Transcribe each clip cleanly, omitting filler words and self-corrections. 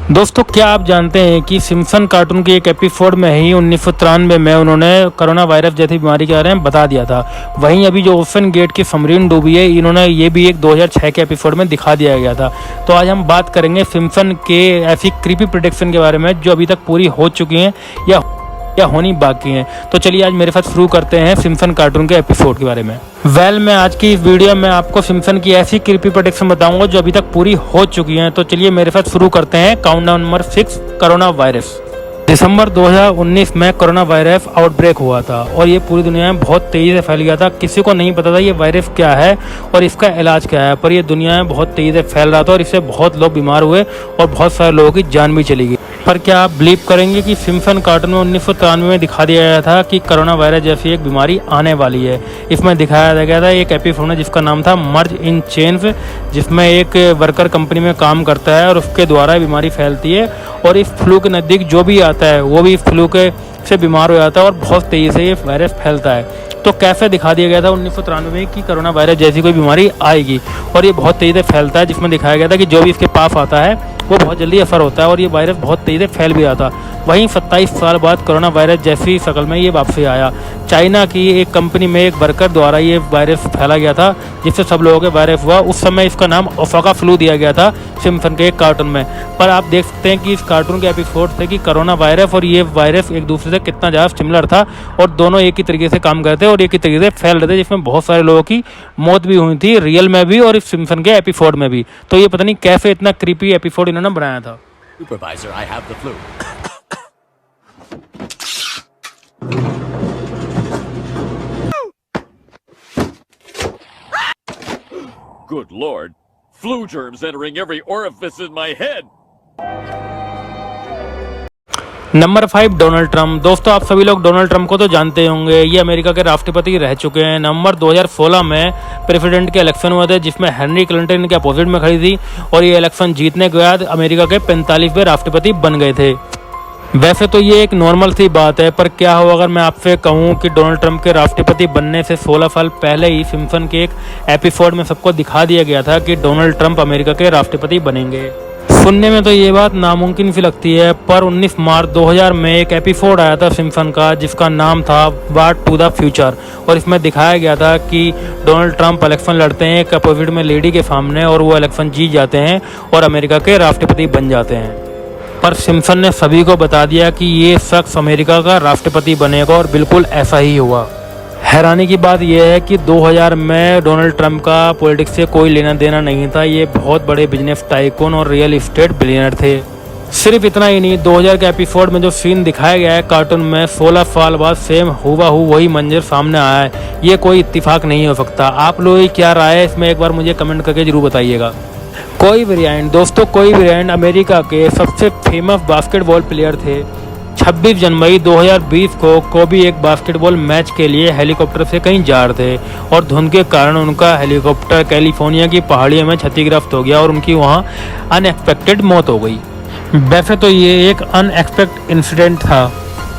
दोस्तों, क्या आप जानते हैं कि सिम्पसन कार्टून के एक एपिसोड में ही 1993 में उन्होंने कोरोना वायरस जैसी बीमारी के बारे में बता दिया था। वहीं अभी जो ओशन गेट की सबमरीन डूबी है, इन्होंने ये भी एक 2006 के एपिसोड में दिखा दिया गया था। तो आज हम बात करेंगे सिम्पसन के ऐसी क्रीपी प्रेडिक्शन के बारे में जो अभी तक पूरी हो चुकी हैं या होनी बाकी हैं। तो चलिए आज मेरे साथ शुरू करते हैं सिम्पसन कार्टून के एपिसोड के बारे में। मैं आज की इस वीडियो में आपको सिम्पसन की ऐसी क्रीपी प्रेडिक्शन बताऊंगा जो अभी तक पूरी हो चुकी हैं। तो चलिए मेरे साथ शुरू करते हैं। Countdown number 6, corona virus. दिसंबर 2019 में कोरोना वायरस आउटब्रेक हुआ था और ये पूरी दुनिया में बहुत तेज़ी से फैल गया था। किसी को नहीं पता था ये वायरस क्या है और इसका इलाज क्या है, पर ये दुनिया में बहुत तेज़ी से फैल रहा था और इससे बहुत लोग बीमार हुए और बहुत सारे लोगों की जान भी चली गई। पर क्या आप बिलीव करेंगे कि सिम्पसन कार्टून में 1993 में दिखा दिया गया था कि कोरोना वायरस जैसी एक बीमारी आने वाली है। इसमें दिखाया गया था एक एपिसोड है जिसका नाम था मर्ज इन चेन्स, जिसमें एक वर्कर कंपनी में काम करता है और उसके द्वारा बीमारी फैलती है और इस फ्लू के नज़दीक जो भी आता है वो भी फ्लू के से बीमार हो जाता है और बहुत तेज़ी से ये वायरस फैलता है। तो कैसे दिखा दिया गया था 1993 में कि कोरोना वायरस जैसी कोई बीमारी आएगी और ये बहुत तेज़ी से फैलता है, जिसमें दिखाया गया था कि जो भी इसके पास आता है वो बहुत जल्दी असर होता है और ये वायरस बहुत तेज़ी से फैल भी रहा था। वहीं 27 साल बाद कोरोना वायरस जैसी शक्ल में ये वापसी आया। चाइना की एक कंपनी में एक वर्कर द्वारा ये वायरस फैला गया था जिससे सब लोगों के वायरस हुआ। उस समय इसका नाम ओसाका फ्लू दिया गया था सिम्पसन के एक कार्टून में। पर आप देख सकते हैं कि इस कार्टून के एपिसोड थे कि कोरोना वायरस और ये वायरस एक दूसरे से कितना ज़्यादा सिमिलर था और दोनों एक ही तरीके से काम करते और एक ही तरीके से फैल रहे थे, जिसमें बहुत सारे लोगों की मौत भी हुई थी, रियल में भी और इस सिम्पसन के एपिसोड में भी। तो ये पता नहीं कैसे इतना क्रीपी एपिसोड इन्होंने बनाया था। Supervisor, I have the flu. Good Lord. Flu germs entering every orifice in my head. Number 5, Donald Trump. दोस्तों, आप सभी लोग डोनाल्ड ट्रंप को तो जानते होंगे। ये अमेरिका के राष्ट्रपति रह चुके हैं। नवंबर 2016 में प्रेसिडेंट के इलेक्शन हुए थे जिसमें हेनरी क्लिंटन के अपोजिट में खड़ी थी और ये इलेक्शन जीतने के बाद अमेरिका के 45वें राष्ट्रपति बन गए थे। वैसे तो ये एक नॉर्मल सी बात है, पर क्या हो अगर मैं आपसे कहूँ कि डोनाल्ड ट्रंप के राष्ट्रपति बनने से 16 साल पहले ही सिम्पसन के एक एपिसोड में सबको दिखा दिया गया था कि डोनाल्ड ट्रंप अमेरिका के राष्ट्रपति बनेंगे। सुनने में तो ये बात नामुमकिन सी लगती है, पर 19 मार्च 2000 में एक एपिसोड आया था सिम्पसन का जिसका नाम था बात टू द फ्यूचर और इसमें दिखाया गया था कि डोनाल्ड ट्रंप इलेक्शन लड़ते हैं एक अपोजिट में लेडी के सामने और वो इलेक्शन जीत जाते हैं और अमेरिका के राष्ट्रपति बन जाते हैं। पर सिम्पसन ने सभी को बता दिया कि ये शख्स अमेरिका का राष्ट्रपति बनेगा और बिल्कुल ऐसा ही हुआ। हैरानी की बात यह है कि 2000 में डोनाल्ड ट्रंप का पॉलिटिक्स से कोई लेना देना नहीं था। ये बहुत बड़े बिजनेस टाइकून और रियल एस्टेट बिलियनर थे। सिर्फ इतना ही नहीं, 2000 के एपिसोड में जो सीन दिखाया गया है कार्टून में, 16 साल बाद सेम हुबहू वही मंजर सामने आया है। ये कोई इत्तेफाक नहीं हो सकता। आप लोगों की क्या राय है इसमें एक बार मुझे कमेंट करके जरूर बताइएगा। कोई ब्रायंट, दोस्तों कोई ब्रायंट अमेरिका के सबसे फेमस बास्केटबॉल प्लेयर थे। 26 जनवरी 2020 को कोबी एक बास्केटबॉल मैच के लिए हेलीकॉप्टर से कहीं जा रहे थे और धुंध के कारण उनका हेलीकॉप्टर कैलिफोर्निया की पहाड़ियों में क्षतिग्रस्त हो गया और उनकी वहां अनएक्सपेक्टेड मौत हो गई। वैसे तो ये एक अनएक्सपेक्टेड इंसिडेंट था,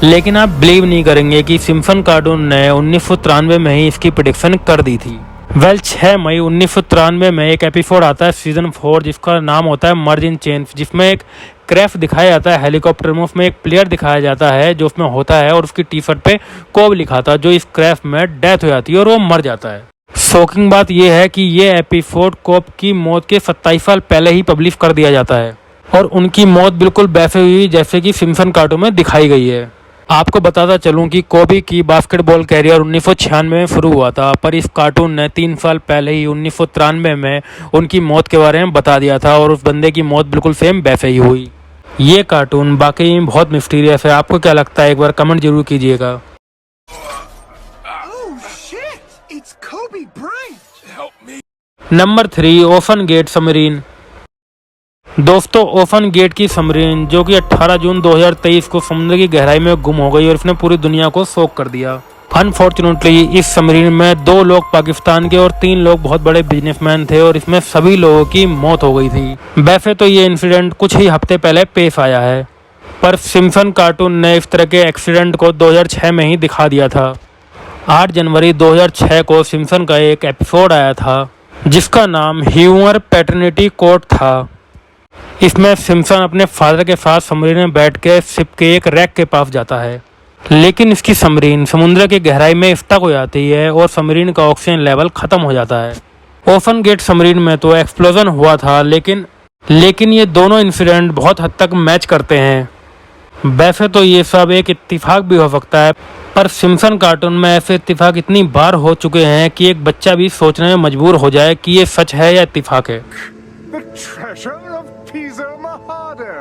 लेकिन आप बिलीव नहीं करेंगे कि सिम्पसन कार्टून ने 1993 में ही इसकी प्रेडिक्शन कर दी थी। 6 मई 1993 में एक एपिसोड आता है सीजन 4 जिसका नाम होता है मर्ज इन चेन्स, जिसमें एक क्रैश दिखाया जाता है हेलीकॉप्टर में। उसमें एक प्लेयर दिखाया जाता है जो उसमें होता है और उसकी टी शर्ट पे कोब लिखा था, जो इस क्रैश में डेथ हो जाती है और वो मर जाता है। शॉकिंग बात यह है कि ये एपिसोड कोब की मौत के 27 साल पहले ही पब्लिश कर दिया जाता है और उनकी मौत बिल्कुल वैसे हुई जैसे कि सिम्पसन कार्टून में दिखाई गई है। आपको बताता चलूं कि कोबी की बास्केटबॉल कैरियर 1996 में शुरू हुआ था, पर इस कार्टून ने 3 साल पहले ही 1993 में उनकी मौत के बारे में बता दिया था और उस बंदे की मौत बिल्कुल सेम वैसे ही हुई। ये कार्टून वाकई में बहुत मिस्टीरियस है। आपको क्या लगता है एक बार कमेंट जरूर कीजिएगा। Number 3, OceanGate submarine. दोस्तों, ओशन गेट की सबमरीन जो कि 18 जून 2023 को समुद्र की गहराई में गुम हो गई और इसने पूरी दुनिया को शॉक कर दिया। अनफॉर्चुनेटली इस सबमरीन में 2 लोग पाकिस्तान के और 3 लोग बहुत बड़े बिजनेसमैन थे और इसमें सभी लोगों की मौत हो गई थी। वैसे तो ये इंसिडेंट कुछ ही हफ्ते पहले पेश आया है, पर सिम्पसन कार्टून ने इस तरह के एक्सीडेंट को 2006 में ही दिखा दिया था। 8 जनवरी 2006 को सिम्पसन का एक एपिसोड आया था जिसका नाम ह्यूमर पैटर्निटी कोर्ट था। इसमें सिम्पसन अपने फादर के साथ सबमरीन में बैठ के शिप के एक रैक के पास जाता है, लेकिन इसकी सबमरीन समुद्र की गहराई में स्टक हो जाती है और सबमरीन का ऑक्सीजन लेवल खत्म हो जाता है। ओशन गेट सबमरीन में तो एक्सप्लोजन हुआ था, लेकिन ये दोनों इंसिडेंट बहुत हद तक मैच करते हैं। वैसे तो ये सब एक इत्तेफाक भी हो सकता है, पर सिम्पसन कार्टून में ऐसे इत्तेफाक इतनी बार हो चुके हैं कि एक बच्चा भी सोचने में मजबूर हो जाए कि ये सच है या इत्तेफाक है। The treasure of Pisa Mojado.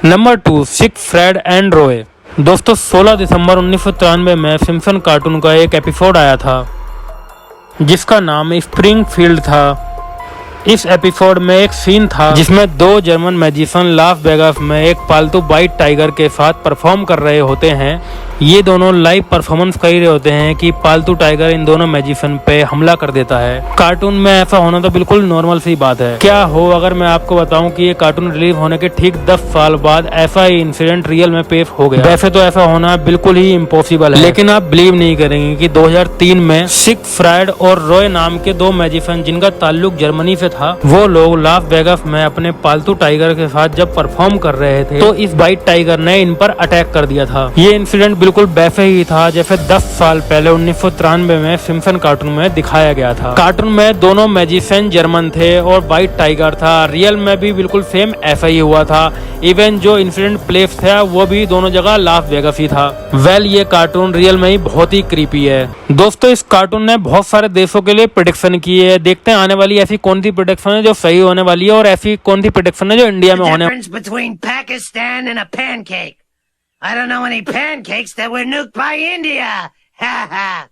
Number 2, Siegfried and Roy. दोस्तों 16 दिसंबर 1993 में सिम्पसन कार्टून का एक एपिसोड आया था जिसका नाम स्प्रिंगफील्ड था। इस एपिसोड में एक सीन था जिसमें दो जर्मन मैजिशियन लास वेगास में एक पालतू व्हाइट टाइगर के साथ परफॉर्म कर रहे होते हैं। ये दोनों लाइव परफॉर्मेंस कर रहे होते हैं कि पालतू टाइगर इन दोनों मैजिशियन पे हमला कर देता है। कार्टून में ऐसा होना तो बिल्कुल नॉर्मल सी बात है। क्या हो अगर मैं आपको बताऊं कि ये कार्टून रिलीज होने के ठीक 10 साल बाद ऐसा ही इंसिडेंट रियल में पेश हो गया। वैसे तो ऐसा होना बिल्कुल ही इम्पॉसिबल है, लेकिन आप बिलीव नहीं करेंगे कि 2003 में सिक, फ्रेड और रॉय नाम के दो मैजिशियन जिनका ताल्लुक जर्मनी से था, वो लोग लास वेगास में अपने पालतू टाइगर के साथ जब परफॉर्म कर रहे थे तो इस व्हाइट टाइगर ने इन पर अटैक कर दिया था। ये इंसिडेंट बिल्कुल वैसे ही था जैसे 10 साल पहले 1993 में सिम्पसन कार्टून में दिखाया गया था। कार्टून में दोनों मैजिशियन जर्मन थे और व्हाइट टाइगर था। रियल में भी बिल्कुल सेम ऐसा ही हुआ था। इवन जो इंसिडेंट प्लेस था वो भी दोनों जगह लास वेगास ही था। वेल, ये कार्टून रियल में ही बहुत ही क्रीपी है। दोस्तों इस कार्टून ने बहुत सारे देशों के लिए प्रेडिक्शन की है। देखते हैं आने वाली ऐसी कौन सी प्रेडिक्शन है जो सही होने वाली है और ऐसी कौन सी प्रेडिक्शन है जो इंडिया में होने। Difference between Pakistan and a pancake. I don't know any pancakes that were nuked by India. Ha ha.